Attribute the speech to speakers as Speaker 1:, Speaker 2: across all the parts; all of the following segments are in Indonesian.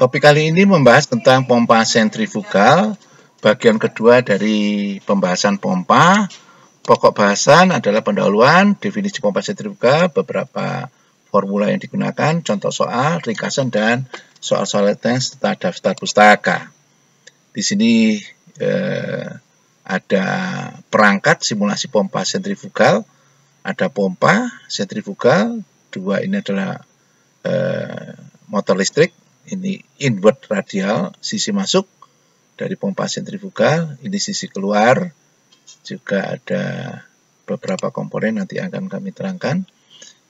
Speaker 1: Topik kali ini membahas tentang pompa sentrifugal, bagian kedua dari pembahasan pompa. Pokok bahasan adalah pendahuluan, definisi pompa sentrifugal, beberapa formula yang digunakan, contoh soal, ringkasan, dan soal-soal teks serta daftar pustaka. Di sini ada perangkat simulasi pompa sentrifugal, ada pompa sentrifugal, dua ini adalah motor listrik. Ini inward radial, sisi masuk dari pompa sentrifugal, ini sisi keluar, juga ada beberapa komponen nanti akan kami terangkan.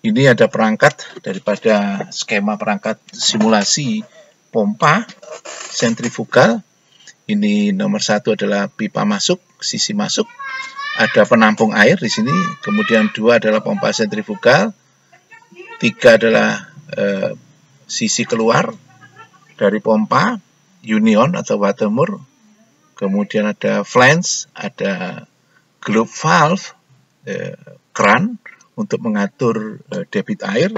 Speaker 1: Ini ada perangkat daripada skema perangkat simulasi pompa sentrifugal. Ini nomor 1 adalah pipa masuk, sisi masuk, ada penampung air di sini, kemudian 2 adalah pompa sentrifugal, 3 adalah sisi keluar dari pompa, union atau watermur, kemudian ada flange, ada globe valve, keran untuk mengatur debit air,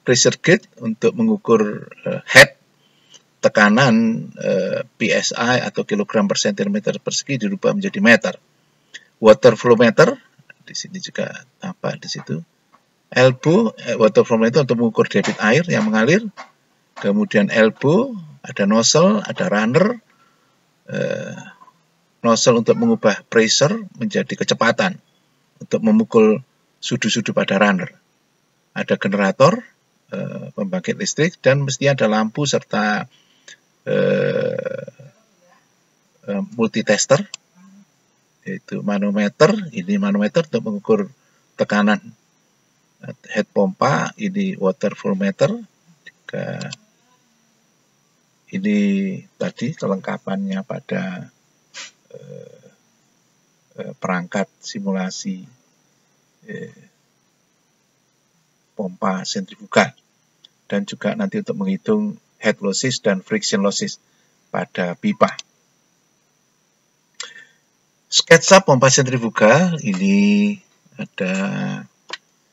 Speaker 1: pressure gauge untuk mengukur head, tekanan PSI atau kilogram per sentimeter persegi dirubah menjadi meter, water flow meter, di sini juga apa di situ, elbow, water flow meter untuk mengukur debit air yang mengalir. Kemudian elbow, ada nozzle, ada runner. Nozzle untuk mengubah pressure menjadi kecepatan untuk memukul sudu-sudu pada runner. Ada generator, pembangkit listrik, dan mesti ada lampu serta multitester, yaitu manometer. Ini manometer untuk mengukur tekanan head pompa, ini water flow meter. Ini tadi kelengkapannya pada perangkat simulasi pompa sentrifugal, dan juga nanti untuk menghitung head losses dan friction losses pada pipa. Sketsa pompa sentrifugal, ini ada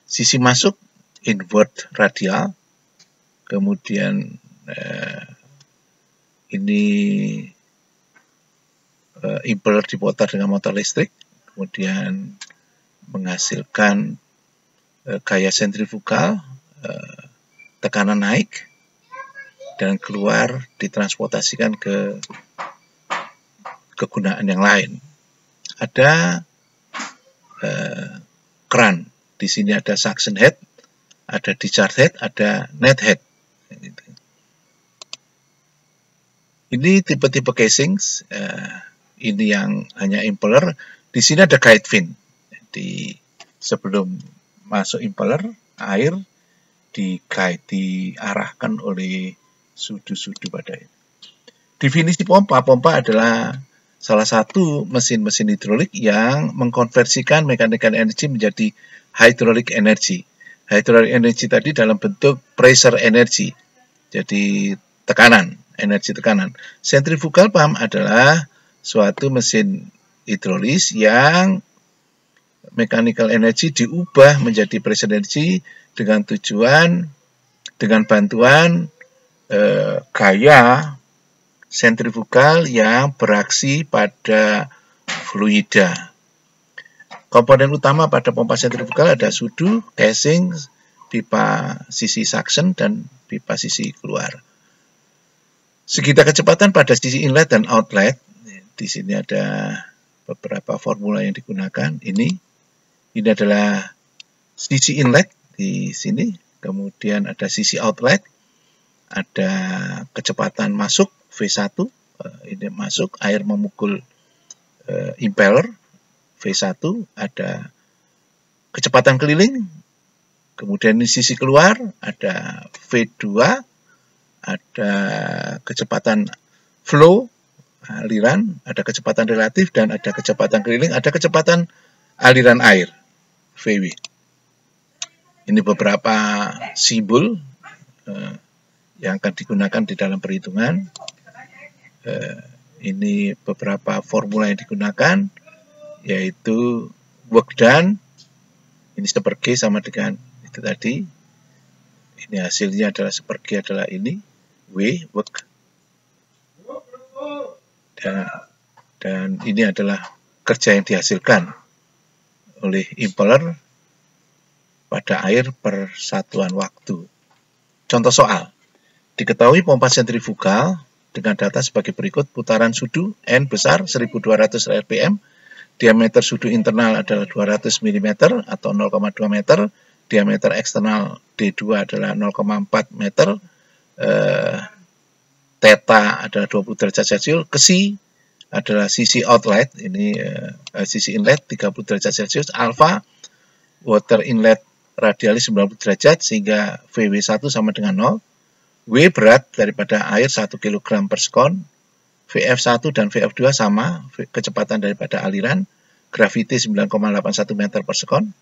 Speaker 1: sisi masuk inward radial, kemudian ini impeller diputar dengan motor listrik, kemudian menghasilkan gaya sentrifugal, tekanan naik, dan keluar ditransportasikan ke kegunaan yang lain. Ada keran, di sini ada suction head, ada discharge head, ada net head. Ini tipe-tipe casings, ini yang hanya impeller. Di sini ada guide fin. Jadi sebelum masuk impeller, air diarahkan oleh sudu-sudu pada ini. Definisi pompa, pompa adalah salah satu mesin-mesin hidrolik yang mengkonversikan mechanical energy menjadi hydraulic energy. Hydraulic energy tadi dalam bentuk pressure energy, jadi tekanan, energi tekanan. Centrifugal pump adalah suatu mesin hidrolis yang mechanical energy diubah menjadi pressure energy dengan bantuan gaya sentrifugal yang beraksi pada fluida. Komponen utama pada pompa sentrifugal ada sudu, casing, pipa sisi suction, dan pipa sisi keluar. Segitiga kecepatan pada sisi inlet dan outlet. Di sini ada beberapa formula yang digunakan. Ini adalah sisi inlet di sini, kemudian ada sisi outlet, ada kecepatan masuk V1, ini masuk air memukul impeller V1, ada kecepatan keliling, kemudian di sisi keluar ada V2, ada kecepatan flow, aliran, ada kecepatan relatif, dan ada kecepatan keliling, ada kecepatan aliran air, VW. Ini beberapa simbol yang akan digunakan di dalam perhitungan. Ini beberapa formula yang digunakan, yaitu work done, ini 1/G sama dengan itu tadi. Ini hasilnya adalah 1/G adalah ini, W, work Dan ini adalah kerja yang dihasilkan oleh impeller pada air per satuan waktu. Contoh soal. Diketahui pompa sentrifugal dengan data sebagai berikut. Putaran sudu N besar 1200 rpm. Diameter sudu internal adalah 200 mm atau 0,2 meter. Diameter eksternal D2 adalah 0,4 meter. Theta adalah 20 derajat Celcius. Kesi adalah sisi outlet, ini sisi inlet 30 derajat Celcius. Alpha, water inlet radialis 90 derajat, sehingga VW1 sama dengan 0. W berat daripada air 1 kg per sekon. VF1 dan VF2 sama, kecepatan daripada aliran. Gravity 9,81 meter per sekon.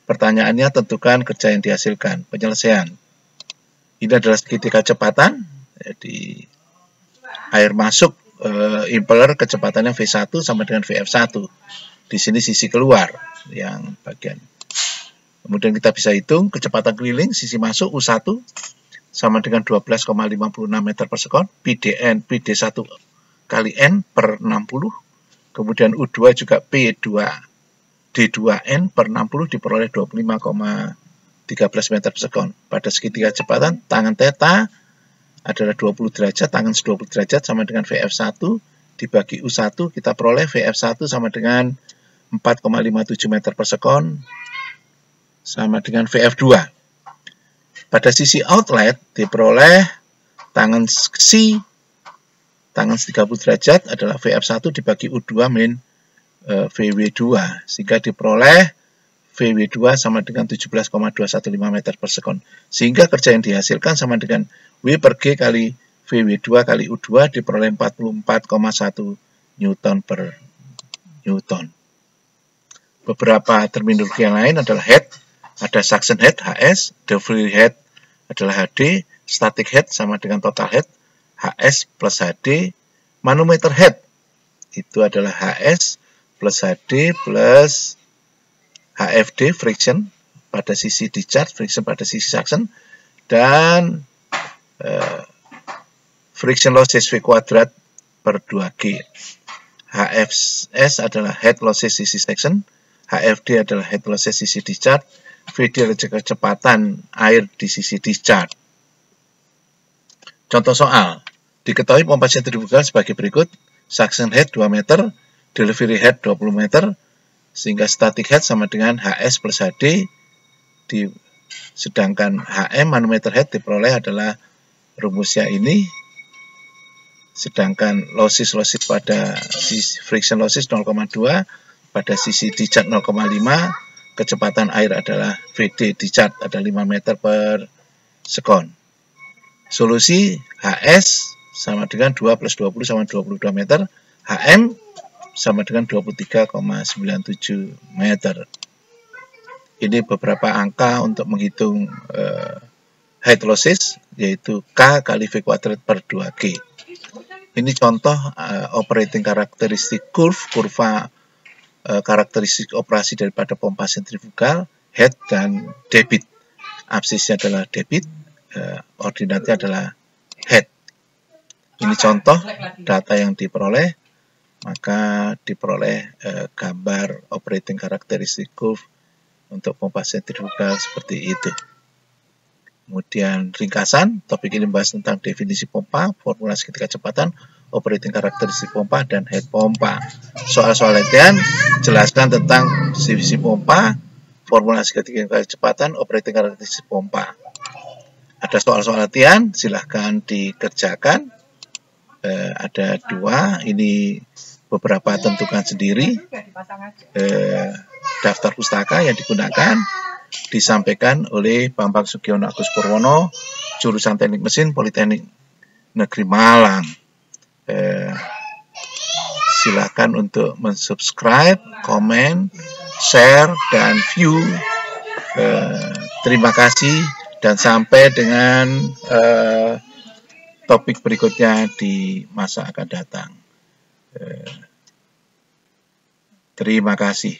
Speaker 1: Pertanyaannya, tentukan kerja yang dihasilkan. Penyelesaian. Ini adalah segitiga kecepatan. Jadi air masuk impeller kecepatannya V1 sama dengan VF1. Di sini sisi keluar yang bagian. Kemudian kita bisa hitung kecepatan keliling sisi masuk U1 sama dengan 12,56 meter per sekon. PD1 kali N per 60. Kemudian U2 juga D2N per 60 diperoleh 25,13 meter per sekon. Pada segitiga kecepatan, tangan theta adalah 20 derajat, tangan 20 derajat sama dengan VF1 dibagi U1, kita peroleh VF1 sama dengan 4,57 meter per sekon sama dengan VF2. Pada sisi outlet diperoleh tangan C, tangan 30 derajat adalah VF1 dibagi U2 min VW2, sehingga diperoleh VW2 sama dengan 17,215 meter per sekon. Sehingga kerja yang dihasilkan sama dengan W per G kali VW2 kali U2 diperoleh 44,1 Newton per Newton. Beberapa terminologi yang lain adalah head, ada suction head HS, delivery head adalah HD, static head sama dengan total head, HS plus HD, manometer head itu adalah HS plus HD plus HFD, friction pada sisi discharge, friction pada sisi suction, dan friction losses V kuadrat per 2G. HFS adalah head losses sisi section, HFD adalah head losses sisi discharge, VD adalah kecepatan air di sisi discharge. Contoh soal. Diketahui pompa sentrifugal sebagai berikut. Suction head 2 meter, delivery head 20 meter, sehingga static head sama dengan HS plus HD, sedangkan HM manometer head diperoleh adalah rumusnya ini, sedangkan losses pada sisi friction losses 0,2, pada sisi discharge 0,5, kecepatan air adalah VD discharge ada 5 meter per sekon. Solusi HS sama dengan 2 plus 20 sama 22 meter, HM sama dengan 23,97 meter. Ini beberapa angka untuk menghitung head losses, yaitu K kali V kuadrat per 2G. Ini contoh operating karakteristik kurva karakteristik operasi daripada pompa sentrifugal, head dan debit. Absisnya adalah debit, ordinatnya adalah head. Ini contoh data yang diperoleh, maka diperoleh gambar operating karakteristik curve untuk pompa sentrifugal seperti itu. Kemudian ringkasan, topik ini membahas tentang definisi pompa, formula segitiga kecepatan, operating karakteristik pompa, dan head pompa. Soal-soal latihan, jelaskan tentang definisi pompa, formula segitiga kecepatan, operating karakteristik pompa. Ada soal-soal latihan, silahkan dikerjakan. Ada 2, ini beberapa tentukan sendiri. Daftar pustaka yang digunakan disampaikan oleh Bambang Sugiono Agus Purwono, jurusan Teknik Mesin Politeknik Negeri Malang. Silakan untuk mensubscribe, komen, share, dan view. Terima kasih dan sampai dengan topik berikutnya di masa akan datang. Terima kasih.